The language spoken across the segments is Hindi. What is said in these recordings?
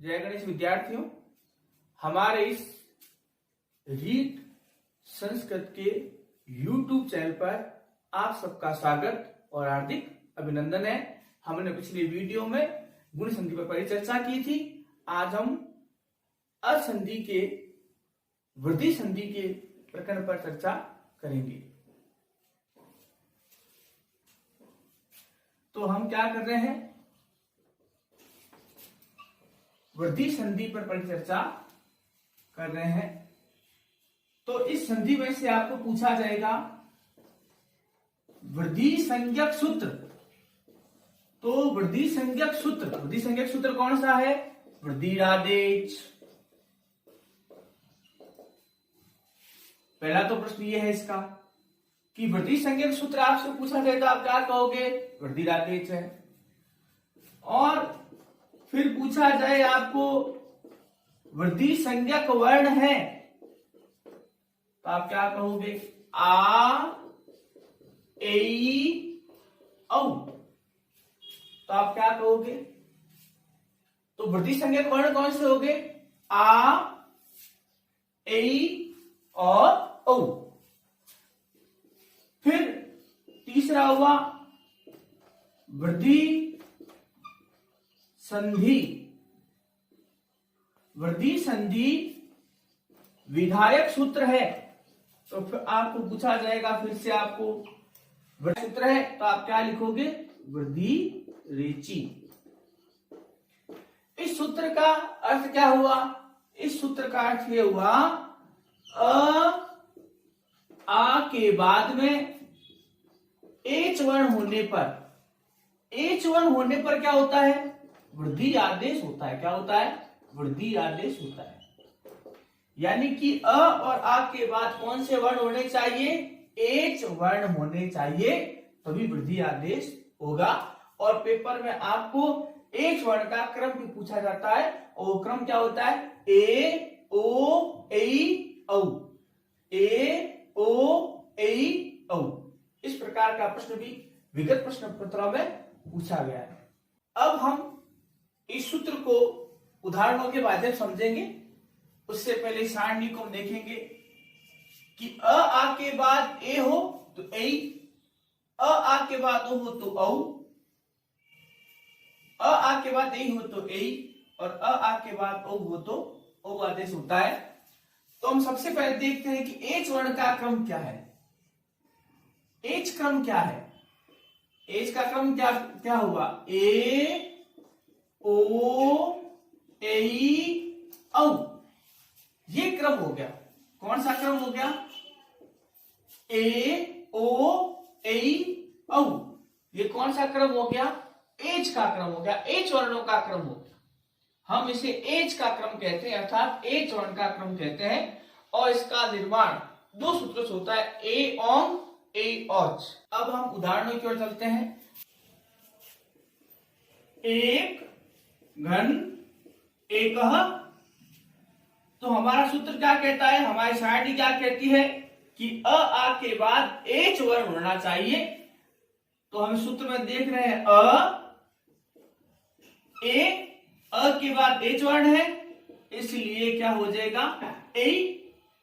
जय गणेश विद्यार्थियों, हमारे इस रीट संस्कृत के YouTube चैनल पर आप सबका स्वागत और हार्दिक अभिनंदन है। हमने पिछले वीडियो में गुण संधि पर परिचर्चा की थी। आज हम असंधि के वृद्धि संधि के प्रकरण पर चर्चा करेंगे। तो हम क्या कर रहे हैं, वृद्धि संधि पर परिचर्चा कर रहे हैं। तो इस संधि में से आपको पूछा जाएगा वृद्धि संज्ञक सूत्र। तो वृद्धि संज्ञक सूत्र कौन सा है? वृद्धिरादेश। पहला तो प्रश्न ये है इसका कि वृद्धि संज्ञक सूत्र आपसे पूछा जाए तो आप क्या कहोगे? वृद्धिरादेश है। और फिर पूछा जाए आपको वृद्धि संज्ञक वर्ण है तो आप क्या कहोगे? आ, ए, औ। तो आप क्या कहोगे? तो वृद्धि संज्ञक वर्ण कौन से होंगे? आ, ए और औ। फिर तीसरा हुआ वृद्धि संधि। वृद्धि संधि विधायक सूत्र है। तो फिर आपको पूछा जाएगा, फिर से आपको वृद्धि सूत्र है तो आप क्या लिखोगे? वृद्धि रेची। इस सूत्र का अर्थ क्या हुआ? इस सूत्र का अर्थ ये हुआ आ के बाद में एच वर्ण होने पर क्या होता है? वृद्धि आदेश होता है। क्या होता है? वृद्धि आदेश होता है। यानी कि अ और आ के बाद कौन से वर्ण होने चाहिए? एच वर्ण होने चाहिए, तभी वृद्धि आदेश होगा। और पेपर में आपको एच वर्ण का क्रम भी पूछा जाता है और वो क्रम क्या होता है? ए, ओ, ए, औ। ए, ओ, ए, औ। इस प्रकार का प्रश्न भी विगत प्रश्न पत्रों में पूछा गया है। अब हम इस सूत्र को उदाहरणों के माध्यम समझेंगे। उससे पहले सारणी को हम देखेंगे कि अ आ के बाद ए हो तो ए, अ आ के बाद ओ हो तो औ, अ आ के बाद ए हो तो ए, और अ आ के बाद ओ हो तो ओ आदेश होता है। तो हम सबसे पहले देखते हैं कि एच वर्ण का क्रम क्या है। एच क्रम क्या है? एच का क्रम क्या हुआ? ए, ओ, ए, औ। ये क्रम हो गया। कौन सा क्रम हो गया? ए, ओ, ए, औ। ये कौन सा क्रम हो गया? एच का क्रम हो गया। एच वर्णों का क्रम हो गया। हम इसे एच का क्रम कहते हैं, अर्थात एच वर्ण का क्रम कहते हैं। और इसका निर्माण दो सूत्रों से होता है, ए ओंग, ए औच। अब हम उदाहरणों की ओर चलते हैं। एक घन एकह। तो हमारा सूत्र क्या कहता है? हमारी सारणी क्या कहती है कि अ आ के बाद एच वर्ण होना चाहिए। तो हम सूत्र में देख रहे हैं अ के बाद एच वर्ण है, इसलिए क्या हो जाएगा? ए।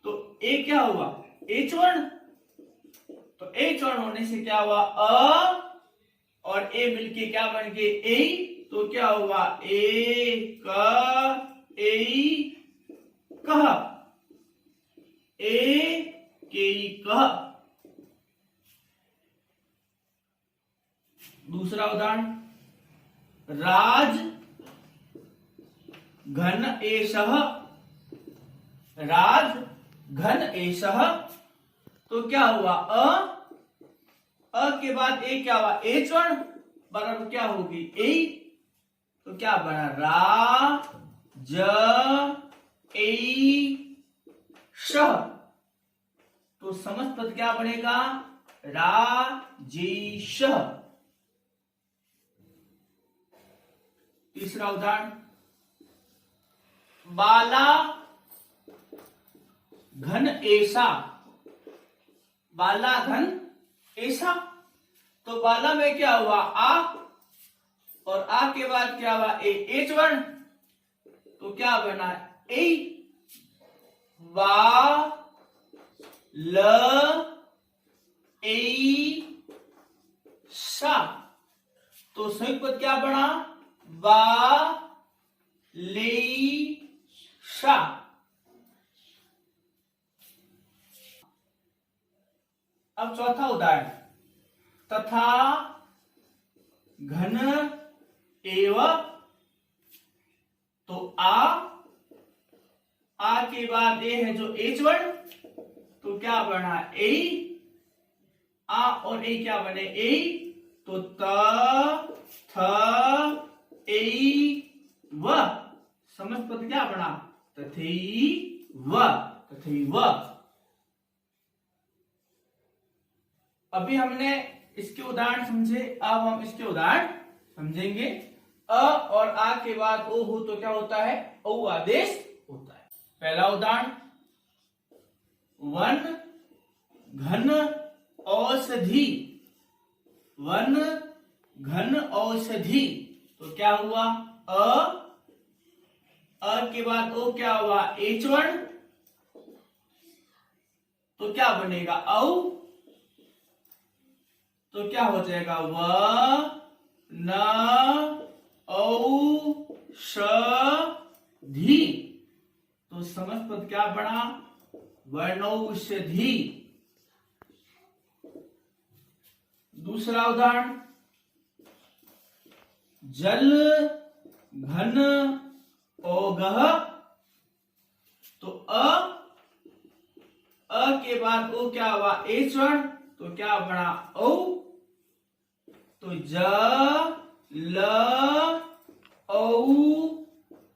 तो ए क्या हुआ? एच वर्ण। तो एच वर्ण होने से क्या हुआ? अ और ए मिलके क्या बन गए? ए। तो क्या हुआ? ए क ए कह, ए के कह। दूसरा उदाहरण, राज घन एषः। राज घन एषः। तो क्या हुआ? अ के बाद ए क्या हुआ? एच वर्ण बराबर क्या होगी? ए। तो क्या बना? रा ज ए श। तो समस्त पद क्या बनेगा? राजेश। तीसरा उदाहरण, बाला घन ऐसा। बाला घन ऐसा। तो बाला में क्या हुआ? आ, और आ के बाद क्या हुआ? ए, एच वर्ण। तो क्या बना ए, वा ल ए सा। तो संयुक्त पद क्या बना, वा ले सा। अब चौथा उदाहरण, तथा घन एव। तो आ के बाद ए है जो एच वर्ण, तो क्या बना ए, आ और ए क्या बने ए, तो त थ ए व। समस्त पद क्या बना, तथैव, तथैव। अभी हमने इसके उदाहरण समझे, अब हम इसके उदाहरण समझेंगे। अ और आ के बाद ओ हो तो क्या होता है, औ आदेश होता है। पहला उदाहरण, वन घन औषधि, वन घन औषधि। तो क्या हुआ, अ के बाद ओ क्या हुआ, एच वर्ण। तो क्या बनेगा औ, तो क्या हो जाएगा व न औ ष धी। तो समस्त पद क्या बना, वर्णौषधि। दूसरा उदाहरण, जल घन ओगह। तो अ के बाद ओ क्या हुआ, एच वर्ण। तो क्या बना औ, तो ज ल औ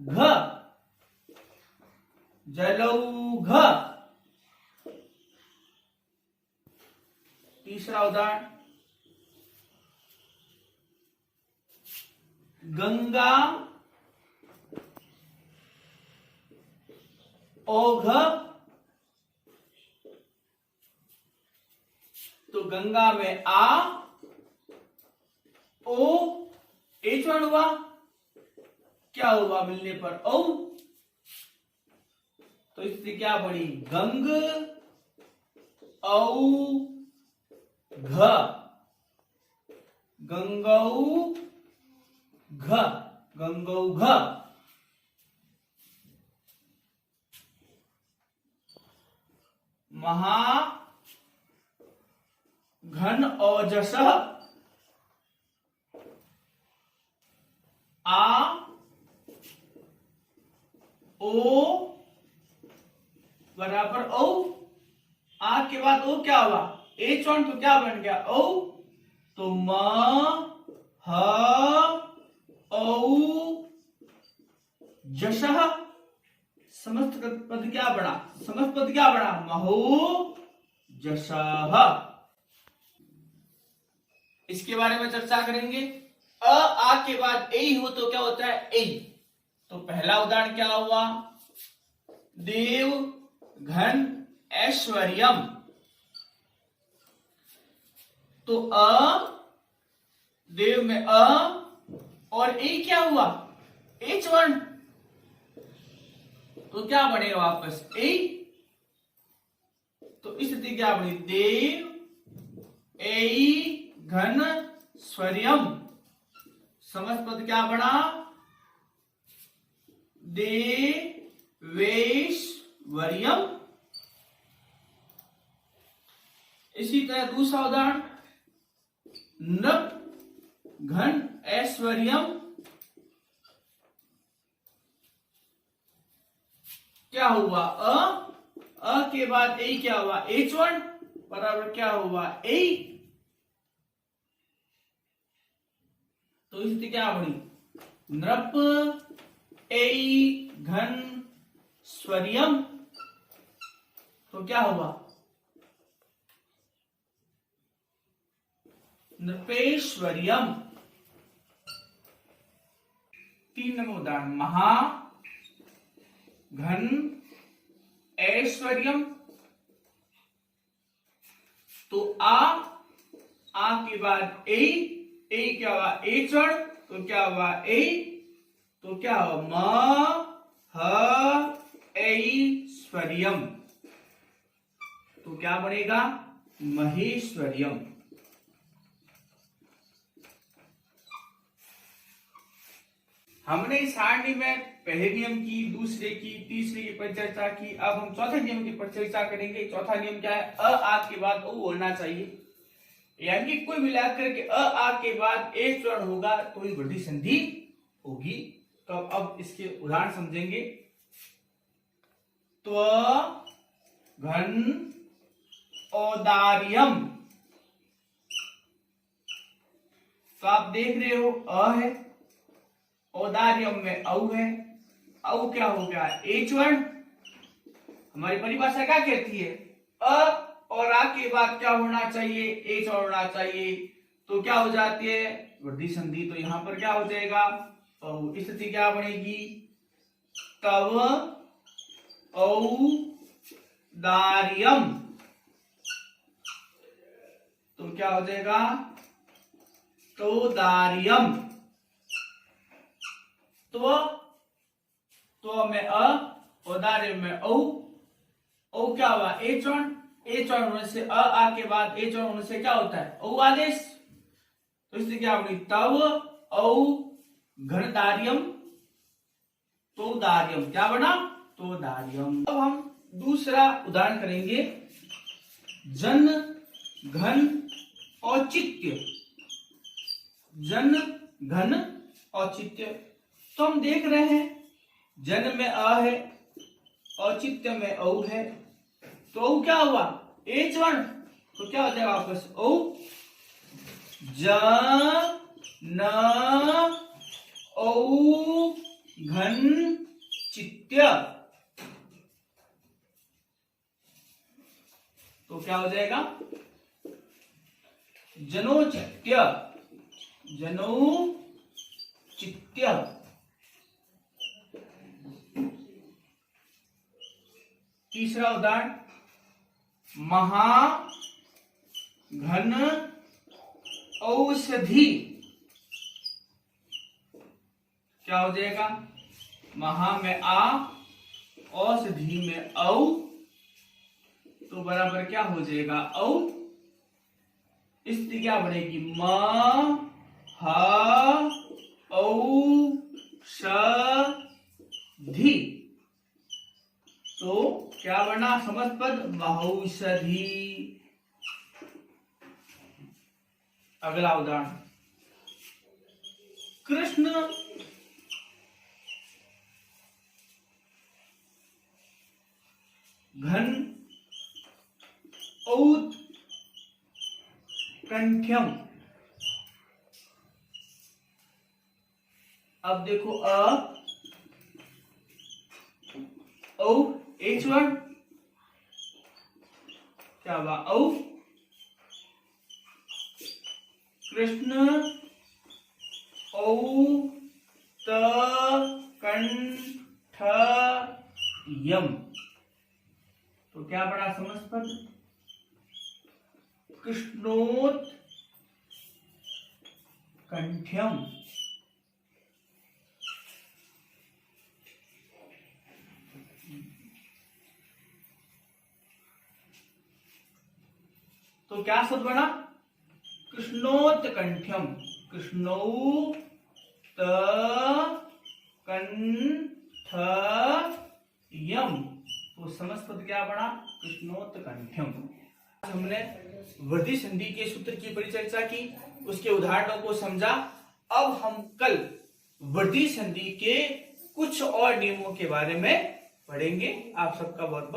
घ, जलौघ। तीसरा उदाहरण, गंगा ओघ। तो गंगा में आ, ओ एच वर्ण हुआ, क्या हुआ मिलने पर औ। तो इससे क्या बनी, गंग औ घ, गंगौ घ, गंगौघ। महा घन औजस, आ ओ बराबर औ। आ के बाद ओ क्या हुआ, एच वर्ण। तो क्या बन गया औ। तो म ह औ जशः। समस्त पद क्या बना, समस्त पद क्या बना, महो जशः। इसके बारे में चर्चा करेंगे। आ के बाद ए हो तो क्या होता है ए। तो पहला उदाहरण क्या हुआ, देव घन ऐश्वर्यम। तो देव में और ए क्या हुआ, एच वर्ण। तो क्या बनेगा वापस ए। तो स्थिति क्या बनी, देव ए घन स्वर्यम। समस्त पद क्या बना, देवेश्वर्यम। इसी तरह दूसरा उदाहरण, नृप घन ऐश्वर्यम। क्या हुआ, अ के बाद ए क्या हुआ, एच वर्ण बराबर क्या हुआ ए। तो स्थिति क्या बनी, नृप ए घन स्वर्यम। तो क्या हुआ, नृपेश्वर्यम। 3 नंबर उदाहरण, महा घन ऐश्वर्यम। तो आ के बाद ए क्या हुआ, एच वर्ण। तो क्या हुआ ए। तो क्या हुआ, म ऐश्वर्यम, तो क्या बनेगा महेश्वर्यम। हमने इस सारणी में पहले नियम की, दूसरे की, तीसरे की परिचर्चा की। अब हम चौथे नियम की परिचर्चा करेंगे। चौथा नियम क्या है? अ आ के बाद ओ होना चाहिए, यानी कि कोई मिलाकर के अ आ के बाद ए वर्ण होगा तो ही वृद्धि संधि होगी। तो अब इसके उदाहरण समझेंगे। त्व घन औदार्यम, तो आप देख रहे हो अ है, औदार्यम में औ है, औ क्या हो गया एच वर्ण। हमारी परिभाषा क्या कहती है? अ और आ के बाद क्या होना चाहिए? एच होना चाहिए। तो क्या हो जाती है वृद्धि संधि। तो यहां पर क्या हो जाएगा? तो स्थिति क्या बनेगी? तव औदार्यम, तो क्या हो जाएगा? तोदार्यम। तो में अ, औदार्य में औ क्या हुआ एच वर्ण। एच वर्ण होने से अ आ के बाद एच वर्ण होने से क्या होता है? औ आदेश। तो इसलिए क्या बनी? तव औ घनदार्यम तोदार्यम, क्या बना? तोदार्यम। अब हम दूसरा उदाहरण करेंगे। जन घन औचित्य, जन घन औचित्य। तो हम देख रहे हैं जन में अ है, औचित्य में औ है, तो औ क्या हुआ? एच वर्ण। तो क्या हो जाएगा वापस? औ जन औ घन चित्य, तो क्या हो जाएगा? जनोचित्य, जनोचित्य। तीसरा उदाहरण, महाघन औषधि, क्या हो जाएगा? महा में आ, औषधि में औ, तो बराबर क्या हो जाएगा? औ। स्थिति क्या बनेगी? म ह औषधि, तो क्या बना समस्त पद? महौषधि। अगला उदाहरण, कृष्ण घन औत्कंठ्यम। अब देखो अ औ एच वर्ण, क्या हुआ? औ। कृष्ण औत्कंठ्यम, तो क्या बड़ा समस्त पद? कृष्णोत्कंठ्यम। तो क्या शब्द बना? कृष्णोत्कंठ्यम, कृष्णोत्कंठ्यम, तो समस्त पद क्या बना? कृष्णोत्कंठ्यम। हमने वृद्धि संधि के सूत्र की परिचर्चा की, उसके उदाहरणों को समझा। अब हम कल वृद्धि संधि के कुछ और नियमों के बारे में पढ़ेंगे। आप सबका बहुत बहुत